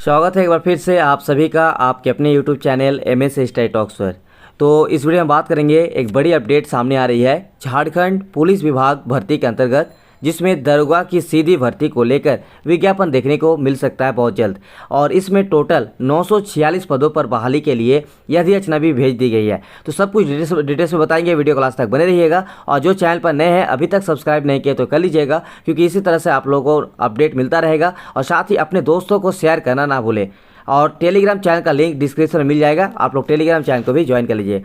स्वागत है एक बार फिर से आप सभी का आपके अपने YouTube channel MS study talks पर। तो इस वीडियो में बात करेंगे, एक बड़ी अपडेट सामने आ रही है झारखंड पुलिस विभाग भर्ती के अंतर्गत, जिसमें दरोगा की सीधी भर्ती को लेकर विज्ञापन देखने को मिल सकता है बहुत जल्द। और इसमें टोटल 946 पदों पर बहाली के लिए यह अधिसूचना भी भेज दी गई है। तो सब कुछ डिटेल्स में बताएंगे, वीडियो को लास्ट तक बने रहिएगा। और जो चैनल पर नए हैं, अभी तक सब्सक्राइब नहीं किए तो कर लीजिएगा, क्योंकि इसी तरह से आप लोगों को अपडेट मिलता रहेगा। और साथ ही अपने दोस्तों को शेयर करना ना भूलें। और टेलीग्राम चैनल का लिंक डिस्क्रिप्शन में मिल जाएगा, आप लोग टेलीग्राम चैनल को भी ज्वाइन कर लीजिए।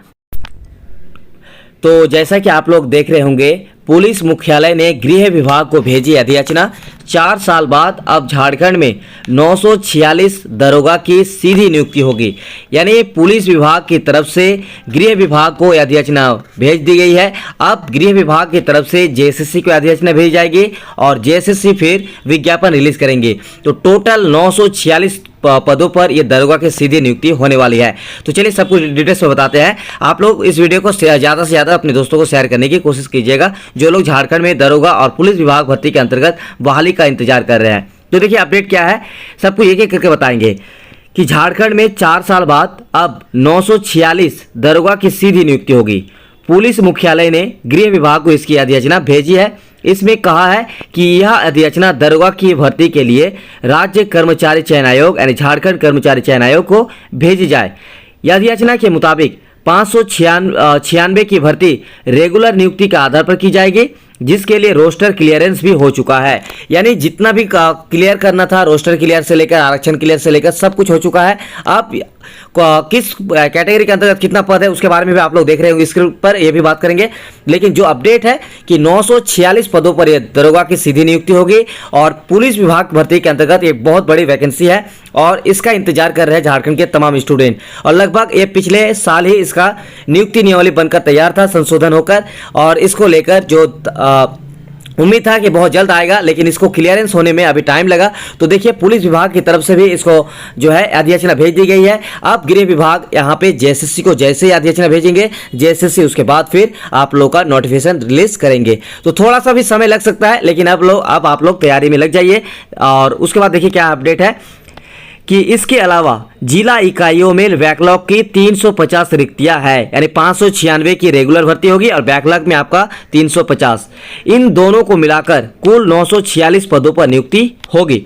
तो जैसा कि आप लोग देख रहे होंगे, पुलिस मुख्यालय ने गृह विभाग को भेजी अधिसूचना। 4 साल बाद अब झारखंड में 946 दरोगा की सीधी नियुक्ति होगी। यानी पुलिस विभाग की तरफ से गृह विभाग को अधिसूचना भेज दी गई है। अब गृह विभाग की तरफ से JSSC को अधिसूचना भेजी जाएगी और JSSC फिर विज्ञापन रिलीज करेंगे। तो टोटल 946 पदों पर यह दरोगा की सीधी नियुक्ति होने वाली है। तो चलिए सब कुछ डिटेल्स में बताते हैं। आप लोग इस वीडियो को ज़्यादा से ज़्यादा अपने दोस्तों को शेयर करने की कोशिश कीजिएगा, जो लोग झारखंड में दरोगा और पुलिस विभाग भर्ती के अंतर्गत बहाली का इंतजार कर रहे हैं। तो देखिए अपडेट क्या है, सब कुछ एक एक करके बताएंगे कि झारखंड में 4 साल बाद अब 946 दरोगा की सीधी नियुक्ति होगी। पुलिस मुख्यालय ने गृह विभाग को इसकी अधिसूचना भेजी है। इसमें कहा है कि यह अधिसूचना दरोगा की भर्ती के लिए राज्य कर्मचारी चयन आयोग यानी झारखंड कर्मचारी चयन आयोग को भेजी जाए। यह अधिसूचना के मुताबिक 596 की भर्ती रेगुलर नियुक्ति के आधार पर की जाएगी, जिसके लिए रोस्टर क्लियरेंस भी हो चुका है। यानी जितना भी क्लियर करना था, रोस्टर क्लियर से लेकर आरक्षण क्लियर से लेकर सब कुछ हो चुका है। अब किस कैटेगरी के अंतर्गत कितना पद है उसके बारे में भी आप लोग देख रहे होंगे, इसके ऊपर ये भी बात करेंगे। लेकिन जो अपडेट है कि 946 पदों पर यह दरोगा की सीधी नियुक्ति होगी और पुलिस विभाग भर्ती के अंतर्गत एक बहुत बड़ी वैकेंसी है और इसका इंतजार कर रहे हैं झारखंड के तमाम स्टूडेंट। और लगभग ये पिछले साल ही इसका नियुक्ति नियमावली बनकर तैयार था, संशोधन होकर, और इसको लेकर जो उम्मीद था कि बहुत जल्द आएगा, लेकिन इसको क्लियरेंस होने में अभी टाइम लगा। तो देखिए पुलिस विभाग की तरफ से भी इसको जो है अधिसूचना भेज दी गई है। अब गृह विभाग यहाँ पे JSSC को जैसे ही अधिसूचना भेजेंगे, JSSC उसके बाद फिर आप लोग का नोटिफिकेशन रिलीज करेंगे। तो थोड़ा सा भी समय लग सकता है, लेकिन अब आप लोग तैयारी में लग जाइए। और उसके बाद देखिए क्या अपडेट है कि इसके अलावा जिला इकाइयों में बैकलॉग की 350 रिक्तियां है। यानी 596 की रेगुलर भर्ती होगी और बैकलॉग में आपका 350। इन दोनों को मिलाकर कुल 946 पदों पर नियुक्ति होगी।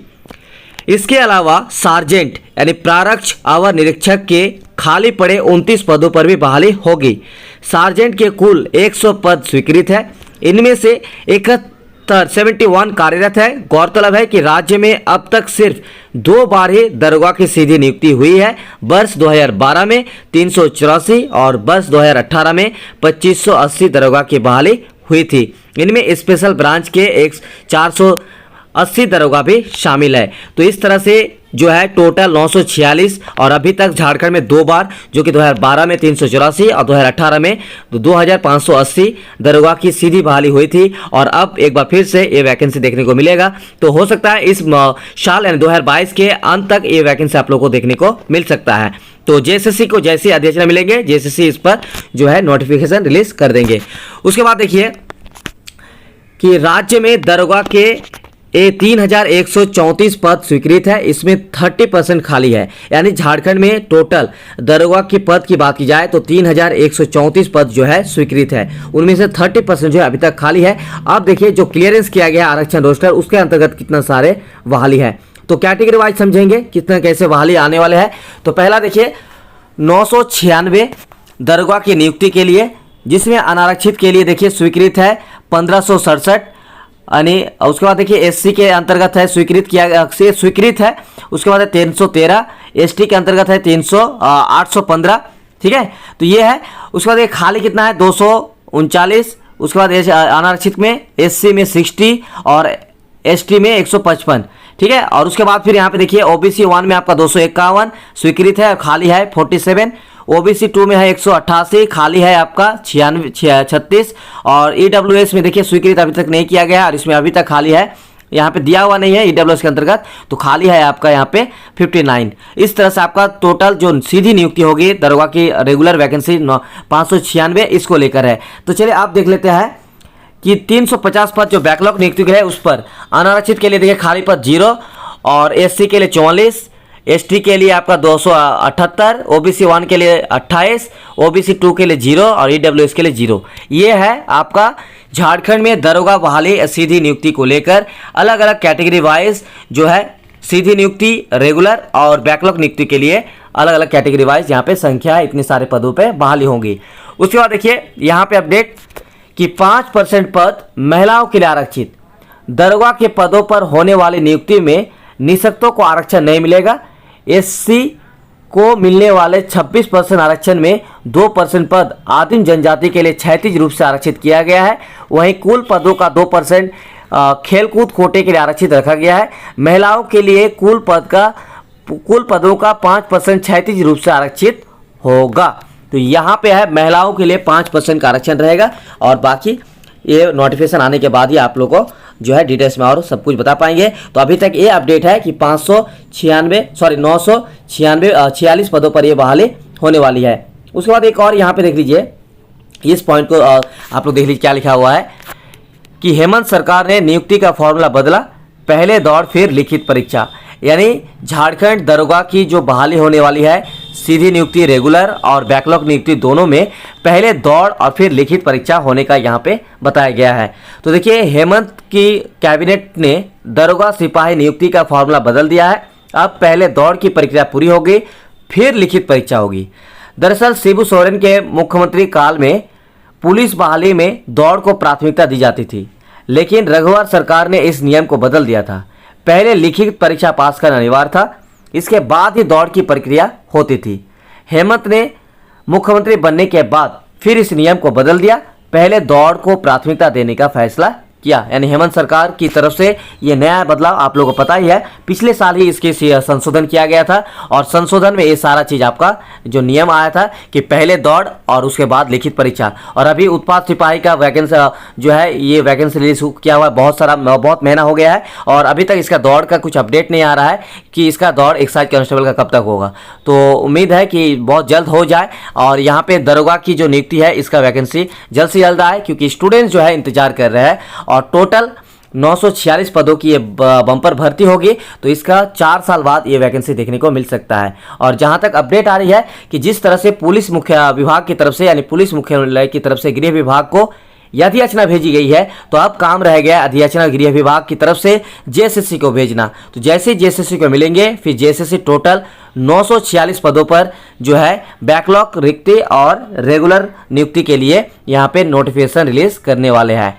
इसके अलावा सार्जेंट यानी प्रारक्ष अवर निरीक्षक के खाली पड़े 29 पदों पर भी बहाली होगी। सार्जेंट के कुल 100 पद स्वीकृत है। इनमें से 71 कार्यरत है। गौरतलब है कि राज्य में अब तक सिर्फ 2 बार ही दरोगा की सीधी नियुक्ति हुई है। वर्ष 2012 में 384 और वर्ष 2018 में 2580 दरोगा की बहाली हुई थी। इनमें स्पेशल ब्रांच के 480 दरोगा भी शामिल है। तो इस तरह से जो है टोटल 946 और अभी तक झारखंड में 2 बार, जो कि 2012 में 384 और 2018 में 2580 दरोगा की सीधी बहाली हुई थी। और अब एक बार फिर से ये वैकेंसी देखने को मिलेगा। तो हो सकता है इस साल यानी 2022 के अंत तक ये वैकेंसी आप लोगों को देखने को मिल सकता है। तो JSSC को जैसे अधिसूचना मिलेंगे, JSSC इस पर जो है नोटिफिकेशन रिलीज कर देंगे। उसके बाद देखिए कि राज्य में दरोगा के 3134 पद स्वीकृत है। इसमें 30% खाली है। यानी झारखंड में टोटल दरोगा की पद की बात की जाए तो 3134 पद जो है स्वीकृत है। उनमें से 30% जो है अभी तक खाली है। अब देखिए जो क्लियरेंस किया गया आरक्षण रोस्टर, उसके अंतर्गत कितना सारे बहाली है। तो कैटेगरी वाइज समझेंगे कितना कैसे बहाली आने वाले हैं। तो पहला देखिए 996 दरोगा की नियुक्ति के लिए, जिसमें अनारक्षित के लिए देखिए स्वीकृत है 1567। यानी उसके बाद देखिए SC के अंतर्गत है स्वीकृत है। उसके बाद है 313, ST के अंतर्गत है 815। ठीक है, तो ये है। उसके बाद खाली कितना है 239। उसके बाद अनारक्षित में SC में 60 और ST में 155। ठीक है, और उसके बाद फिर यहाँ पे देखिए OBC 1 में आपका 251 स्वीकृत है, खाली है 47। OBC 2 में है 188, खाली है आपका 36। और EWS में देखिए स्वीकृत अभी तक नहीं किया गया और इसमें अभी तक खाली है, यहाँ पे दिया हुआ नहीं है EWS के अंतर्गत, तो खाली है आपका यहाँ पे 59। इस तरह से आपका टोटल जो सीधी नियुक्ति होगी दरोगा की रेगुलर वैकेंसी 596 इसको लेकर है। तो चलिए आप देख लेते हैं कि 350 पद जो बैकलॉग नियुक्ति है उस पर अनारक्षित के लिए देखिए खाली पद 0 और SC के लिए 44, एसटी के लिए आपका 278, ओबीसी 1 के लिए 28, ओबीसी 2 के लिए 0 और ईडब्ल्यूएस के लिए 0। ये है आपका झारखंड में दरोगा बहाली सीधी नियुक्ति को लेकर अलग अलग कैटेगरी वाइज जो है सीधी नियुक्ति, रेगुलर और बैकलॉग नियुक्ति के लिए अलग अलग कैटेगरी वाइज यहाँ पे संख्या है, इतने सारे पदों पे बहाली होंगी। उसके बाद देखिए यहाँ पे अपडेट कि 5% पद महिलाओं के लिए आरक्षित। दरोगा के पदों पर होने वाली नियुक्ति में निःशक्तों को आरक्षण नहीं मिलेगा। एससी को मिलने वाले 26% आरक्षण में 2% पद आदिम जनजाति के लिए क्षैतिज रूप से आरक्षित किया गया है। वहीं कुल पदों का 2% खेलकूद कोटे के लिए आरक्षित रखा गया है। महिलाओं के लिए कुल पदों का 5% क्षैतिज रूप से आरक्षित होगा। तो यहाँ पे है महिलाओं के लिए 5% का आरक्षण रहेगा और बाकी ये नोटिफिकेशन आने के बाद ही आप लोगों को जो है डिटेल्स में और सब कुछ बता पाएंगे। तो अभी तक ये अपडेट है कि 946 पदों पर ये बहाली होने वाली है। उसके बाद एक और यहाँ पे देख लीजिए, इस पॉइंट को आप लोग देख लीजिए क्या लिखा हुआ है कि हेमंत सरकार ने नियुक्ति का फॉर्मूला बदला, पहले दौड़ फिर लिखित परीक्षा। यानी झारखंड दरोगा की जो बहाली होने वाली है, सीधी नियुक्ति, रेगुलर और बैकलॉग नियुक्ति दोनों में पहले दौड़ और फिर लिखित परीक्षा होने का यहाँ पे बताया गया है। तो देखिए हेमंत की कैबिनेट ने दरोगा सिपाही नियुक्ति का फॉर्मूला बदल दिया है। अब पहले दौड़ की प्रक्रिया पूरी होगी, फिर लिखित परीक्षा होगी। दरअसल शिबू सोरेन के मुख्यमंत्री काल में पुलिस बहाली में दौड़ को प्राथमिकता दी जाती थी, लेकिन रघुवर सरकार ने इस नियम को बदल दिया था। पहले लिखित परीक्षा पास करना अनिवार्य था, इसके बाद ही दौड़ की प्रक्रिया होती थी। हेमंत ने मुख्यमंत्री बनने के बाद फिर इस नियम को बदल दिया, पहले दौड़ को प्राथमिकता देने का फैसला किया। यानी हेमंत सरकार की तरफ से ये नया बदलाव आप लोगों को पता ही है, पिछले साल ही इसके संशोधन किया गया था और संशोधन में ये सारा चीज़ आपका जो नियम आया था कि पहले दौड़ और उसके बाद लिखित परीक्षा। और अभी उत्पाद सिपाही का वैकेंसी जो है ये वैकेंसी रिलीज किया हुआ है, बहुत महीना हो गया है और अभी तक इसका दौड़ का कुछ अपडेट नहीं आ रहा है कि इसका दौड़ एक्साइज कांस्टेबल का कब तक होगा। तो उम्मीद है कि बहुत जल्द हो जाए और यहाँ पे दरोगा की जो नियुक्ति है इसका वैकेंसी जल्द से जल्द आए, क्योंकि स्टूडेंट्स जो है इंतजार कर रहे हैं और टोटल 946 पदों की ये बम्पर भर्ती होगी। तो इसका 4 साल बाद ये वैकेंसी देखने को मिल सकता है। और जहां तक अपडेट आ रही है कि जिस तरह से पुलिस मुख्य विभाग की तरफ से यानी पुलिस मुख्यालय की तरफ से गृह विभाग को यह अधियाचना भेजी गई है, तो अब काम रह गया अधियाचना गृह विभाग की तरफ से जेएसएससी को भेजना। तो जैसे जेएसएससी को मिलेंगे फिर जेएसएससी टोटल 946 पदों पर जो है बैकलॉग रिक्ति और रेगुलर नियुक्ति के लिए यहाँ पे नोटिफिकेशन रिलीज करने वाले हैं।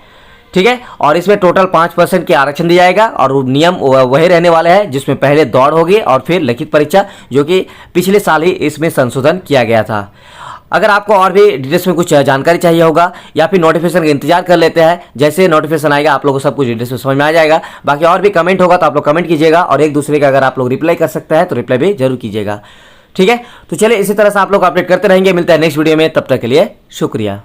ठीक है, और इसमें टोटल 5% के आरक्षण दिया जाएगा और नियम वही रहने वाले हैं जिसमें पहले दौड़ होगी और फिर लिखित परीक्षा, जो कि पिछले साल ही इसमें संशोधन किया गया था। अगर आपको और भी डिटेल्स में कुछ जानकारी चाहिए होगा या फिर नोटिफिकेशन का इंतजार कर लेते हैं, जैसे नोटिफिकेशन आएगा आप लोगों को सब कुछ डिटेल्स में समझ में आ जाएगा। बाकी और भी कमेंट होगा तो आप लोग कमेंट कीजिएगा और एक दूसरे का अगर आप लोग रिप्लाई कर सकते हैं तो रिप्लाई भी जरूर कीजिएगा। ठीक है, तो चलिए इसी तरह से आप लोग अपडेट करते रहेंगे। मिलता है नेक्स्ट वीडियो में, तब तक के लिए शुक्रिया।